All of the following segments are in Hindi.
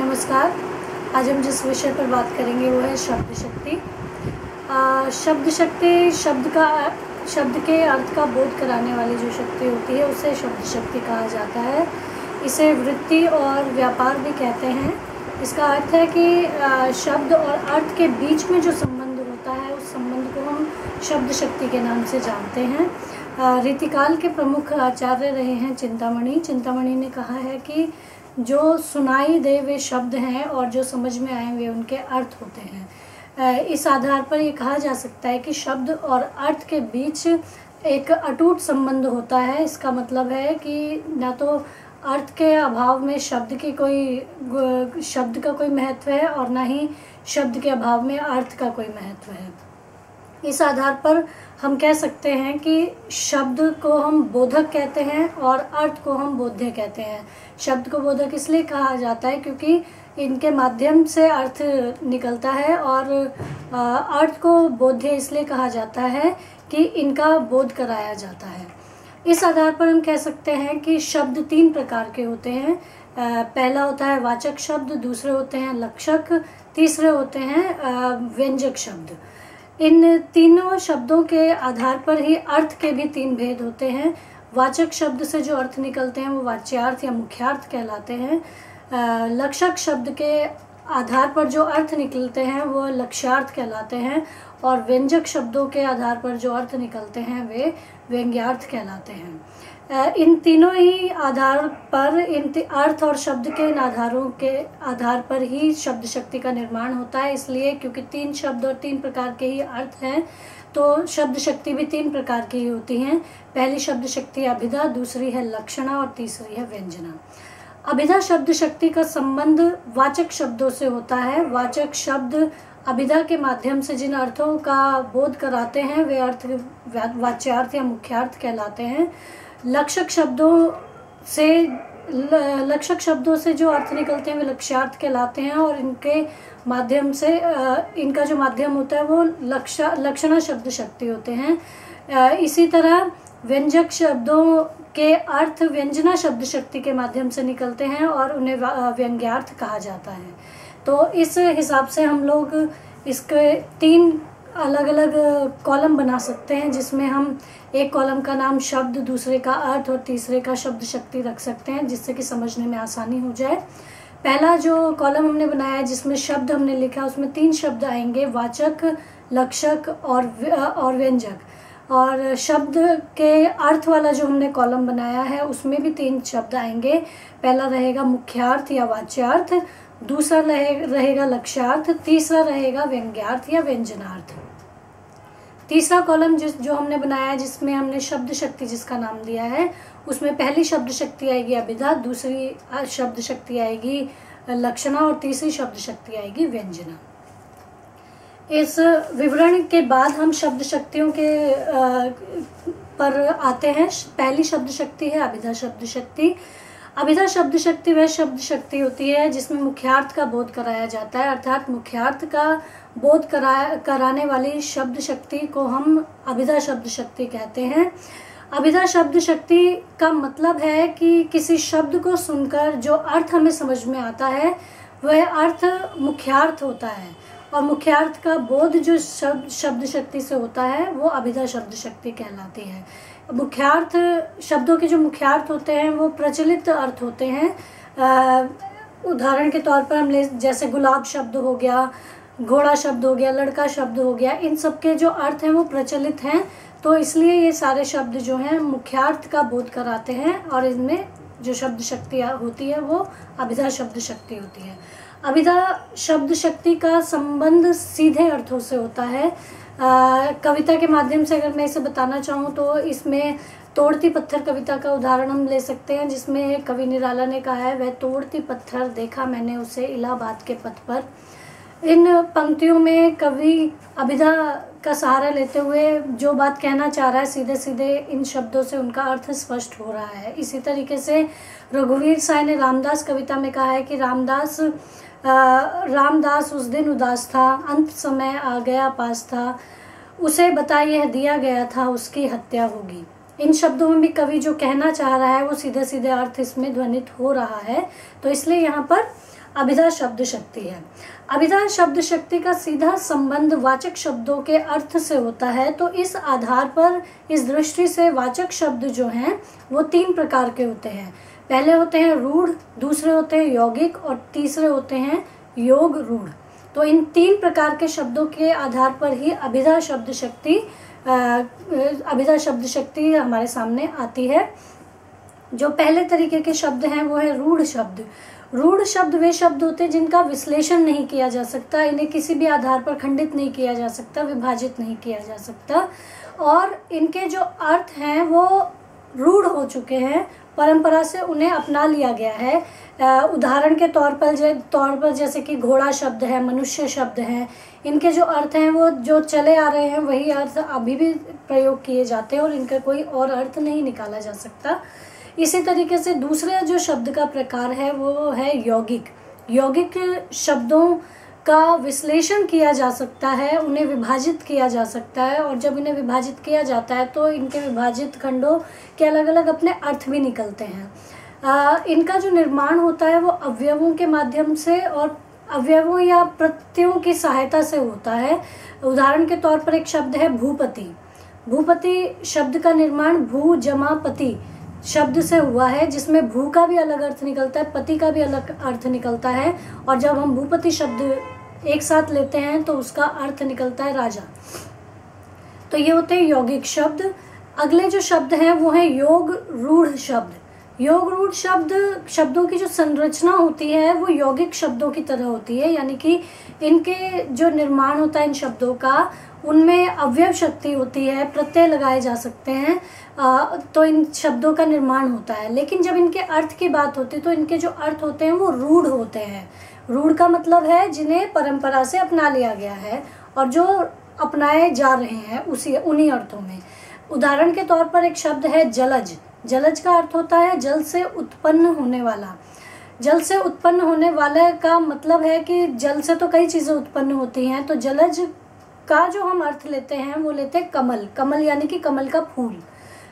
नमस्कार। आज हम जिस विषय पर बात करेंगे वो है शब्द शक्ति। शब्द शक्ति शब्द के अर्थ का बोध कराने वाली जो शक्ति होती है उसे शब्द शक्ति कहा जाता है। इसे वृत्ति और व्यापार भी कहते हैं। इसका अर्थ है कि शब्द और अर्थ के बीच में जो संबंध होता है उस संबंध को हम शब्द शक्ति के नाम से जानते हैं। रीतिकाल के प्रमुख आचार्य रहे हैं चिंतामणि ने कहा है कि जो सुनाई दे वे शब्द हैं और जो समझ में आए वे उनके अर्थ होते हैं। इस आधार पर ये कहा जा सकता है कि शब्द और अर्थ के बीच एक अटूट संबंध होता है। इसका मतलब है कि ना तो अर्थ के अभाव में शब्द का कोई महत्व है और ना ही शब्द के अभाव में अर्थ का कोई महत्व है। इस आधार पर हम कह सकते हैं कि शब्द को हम बोधक कहते हैं और अर्थ को हम बोध्य कहते हैं। शब्द को बोधक इसलिए कहा जाता है क्योंकि इनके माध्यम से अर्थ निकलता है, और अर्थ को बोध्य इसलिए कहा जाता है कि इनका बोध कराया जाता है। इस आधार पर हम कह सकते हैं कि शब्द 3 प्रकार के होते हैं। पहला होता है वाचक शब्द, दूसरे होते हैं लक्षक, तीसरे होते हैं व्यंजक शब्द। इन तीनों शब्दों के आधार पर ही अर्थ के भी 3 भेद होते हैं। वाचक शब्द से जो अर्थ निकलते हैं वो वाच्यार्थ या मुख्यार्थ कहलाते हैं। लक्षक शब्द के आधार पर जो अर्थ निकलते हैं वो लक्ष्यार्थ कहलाते हैं, और व्यंजक शब्दों के आधार पर जो अर्थ निकलते हैं वे व्यंग्यार्थ कहलाते हैं। इन तीनों ही आधार पर अर्थ और शब्द के इन आधारों के आधार पर ही शब्द शक्ति का निर्माण होता है। इसलिए क्योंकि 3 शब्द और 3 प्रकार के ही अर्थ हैं तो शब्द शक्ति भी 3 प्रकार की होती हैं। पहली शब्द शक्ति अभिधा, दूसरी है लक्षणा और तीसरी है व्यंजना। अभिधा शब्द शक्ति का संबंध वाचक शब्दों से होता है। वाचक शब्द अभिधा के माध्यम से जिन अर्थों का बोध कराते हैं वे अर्थ वाच्यार्थ या मुख्यार्थ कहलाते हैं। लक्षक शब्दों से जो अर्थ निकलते हैं वे लक्ष्यार्थ कहलाते हैं, और इनके माध्यम से इनका जो माध्यम होता है वो लक्षणा शब्द शक्ति होते हैं। इसी तरह व्यंजक शब्दों के अर्थ व्यंजना शब्द शक्ति के माध्यम से निकलते हैं और उन्हें व्यंग्यार्थ कहा जाता है। तो इस हिसाब से हम लोग इसके 3 अलग अलग कॉलम बना सकते हैं, जिसमें हम एक कॉलम का नाम शब्द, दूसरे का अर्थ और तीसरे का शब्द शक्ति रख सकते हैं, जिससे कि समझने में आसानी हो जाए। पहला जो कॉलम हमने बनाया है जिसमें शब्द हमने लिखा उसमें 3 शब्द आएंगे, वाचक, लक्षक और व्यंजक। और शब्द के अर्थ वाला जो हमने कॉलम बनाया है उसमें भी 3 शब्द आएंगे। पहला रहेगा मुख्यार्थ या वाच्यार्थ, दूसरा रहेगा लक्ष्यार्थ, तीसरा रहेगा व्यंग्यार्थ या व्यंजनार्थ। तीसरा कॉलम जो हमने बनाया है जिसमें हमने शब्द शक्ति जिसका नाम दिया है उसमें पहली शब्द शक्ति आएगी अभिधा, दूसरी शब्द शक्ति आएगी लक्षणा और तीसरी शब्द शक्ति आएगी व्यंजना। इस विवरण के बाद हम शब्द शक्तियों के पर आते हैं। पहली शब्द शक्ति है अभिधा शब्द शक्ति। अभिधा शब्द शक्ति वह शब्द शक्ति होती है जिसमें मुख्यार्थ का बोध कराया जाता है, अर्थात मुख्यार्थ का बोध कराने वाली शब्द शक्ति को हम अभिधा शब्द शक्ति कहते हैं। अभिधा शब्द शक्ति का मतलब है कि किसी शब्द को सुनकर जो अर्थ हमें समझ में आता है वह अर्थ मुख्यार्थ होता है, और मुख्यार्थ का बोध जो शब्द शक्ति से होता है वो अभिधा शब्द शक्ति कहलाती है। मुख्यार्थ शब्दों के जो मुख्यार्थ होते हैं वो प्रचलित अर्थ होते हैं। उदाहरण के तौर पर हम जैसे गुलाब शब्द हो गया, घोड़ा शब्द हो गया, लड़का शब्द हो गया, इन सब के जो अर्थ हैं वो प्रचलित हैं, तो इसलिए ये सारे शब्द जो हैं मुख्यार्थ का बोध कराते हैं, और इनमें जो शब्द शक्ति होती है वो अभिधा शब्द शक्ति होती है। अभिधा शब्द शक्ति का संबंध सीधे अर्थों से होता है। कविता के माध्यम से अगर मैं इसे बताना चाहूँ तो इसमें तोड़ती पत्थर कविता का उदाहरण हम ले सकते हैं, जिसमें कवि निराला ने कहा है, वह तोड़ती पत्थर देखा मैंने उसे इलाहाबाद के पथ पर। इन पंक्तियों में कवि अभिधा का सहारा लेते हुए जो बात कहना चाह रहा है सीधे सीधे इन शब्दों से उनका अर्थ स्पष्ट हो रहा है। इसी तरीके से रघुवीर साय ने रामदास कविता में कहा है कि रामदास उस दिन उदास था, अंत समय आ गया पास था, उसे बताइए दिया गया था उसकी हत्या होगी। इन शब्दों में भी कवि जो कहना चाह रहा है वो सीधे सीधे अर्थ इसमें ध्वनित हो रहा है, तो इसलिए यहाँ पर अभिधा शब्द शक्ति है। अभिधा शब्द शक्ति का सीधा संबंध वाचक शब्दों के अर्थ से होता है। तो इस आधार पर, इस दृष्टि से वाचक शब्द जो हैं वो 3 प्रकार के होते हैं। पहले होते हैं रूढ़, दूसरे होते हैं यौगिक और तीसरे होते हैं योग रूढ़। तो इन 3 प्रकार के शब्दों के आधार पर ही अभिधा शब्द शक्ति हमारे सामने आती है। जो पहले तरीके के शब्द हैं वो है रूढ़ शब्द। रूढ़ शब्द वे शब्द होते हैं जिनका विश्लेषण नहीं किया जा सकता, इन्हें किसी भी आधार पर खंडित नहीं किया जा सकता, विभाजित नहीं किया जा सकता, और इनके जो अर्थ हैं वो रूढ़ हो चुके हैं, परंपरा से उन्हें अपना लिया गया है। उदाहरण के तौर पर जैसे कि घोड़ा शब्द है, मनुष्य शब्द है, इनके जो अर्थ हैं वो जो चले आ रहे हैं वही अर्थ अभी भी प्रयोग किए जाते हैं और इनका कोई और अर्थ नहीं निकाला जा सकता। इसी तरीके से दूसरा जो शब्द का प्रकार है वो है यौगिक। यौगिक शब्दों का विश्लेषण किया जा सकता है, उन्हें विभाजित किया जा सकता है, और जब इन्हें विभाजित किया जाता है तो इनके विभाजित खंडों के अलग अलग अपने अर्थ भी निकलते हैं। इनका जो निर्माण होता है वो अवयवों के माध्यम से और अवयवों या प्रत्ययों की सहायता से होता है। उदाहरण के तौर पर एक शब्द है भूपति। भूपति शब्द का निर्माण भू जमा पति शब्द से हुआ है, जिसमें भू का भी अलग अर्थ निकलता है, पति का भी अलग अर्थ निकलता है, और जब हम भूपति शब्द एक साथ लेते हैं तो उसका अर्थ निकलता है राजा। तो ये होते हैं यौगिक शब्द। अगले जो शब्द हैं वो है योग रूढ़ शब्द। योग रूढ़ शब्दों की जो संरचना होती है वो यौगिक शब्दों की तरह होती है, यानी कि इनके जो निर्माण होता है इन शब्दों का, उनमें अवयव शक्ति होती है, प्रत्यय लगाए जा सकते हैं, तो इन शब्दों का निर्माण होता है। लेकिन जब इनके अर्थ की बात होती है तो इनके जो अर्थ होते हैं वो रूढ़ होते हैं। रूढ़ का मतलब है जिन्हें परंपरा से अपना लिया गया है और जो अपनाए जा रहे हैं उन्हीं अर्थों में। उदाहरण के तौर पर एक शब्द है जलज। जलज का अर्थ होता है जल से उत्पन्न होने वाला। जल से उत्पन्न होने वाले का मतलब है कि जल से तो कई चीज़ें उत्पन्न होती हैं, तो जलज का जो हम अर्थ लेते हैं वो लेते हैं कमल। कमल यानी कि कमल का फूल।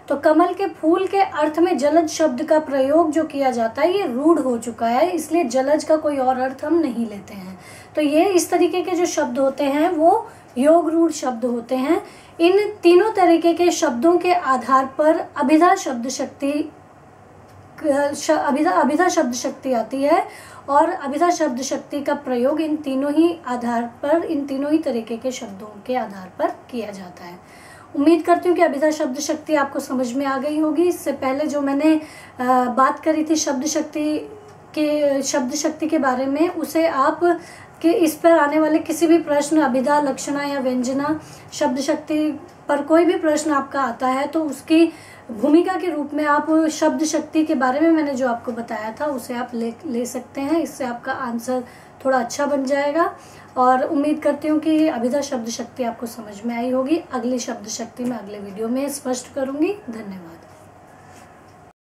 तो कमल के फूल के अर्थ में जलज शब्द का प्रयोग जो किया जाता है ये रूढ़ हो चुका है, इसलिए जलज का कोई और अर्थ हम नहीं लेते हैं। तो ये इस तरीके के जो शब्द होते हैं वो योग रूढ़ शब्द होते हैं। इन तीनों तरीके के शब्दों के आधार पर अभिधा शब्द शक्ति आती है, और अभिधा शब्द शक्ति का प्रयोग इन तीनों ही तरीके के शब्दों के आधार पर किया जाता है। उम्मीद करती हूँ कि अभिधा शब्द शक्ति आपको समझ में आ गई होगी। इससे पहले जो मैंने बात करी थी शब्द शक्ति के बारे में, उसे आप कि इस पर आने वाले किसी भी प्रश्न, अभिधा, लक्षणा या व्यंजना शब्द शक्ति पर कोई भी प्रश्न आपका आता है तो उसकी भूमिका के रूप में आप शब्द शक्ति के बारे में मैंने जो आपको बताया था उसे आप ले सकते हैं। इससे आपका आंसर थोड़ा अच्छा बन जाएगा, और उम्मीद करती हूँ कि अभिधा शब्द शक्ति आपको समझ में आई होगी। अगली शब्द शक्ति मैं अगले वीडियो में स्पष्ट करूँगी। धन्यवाद।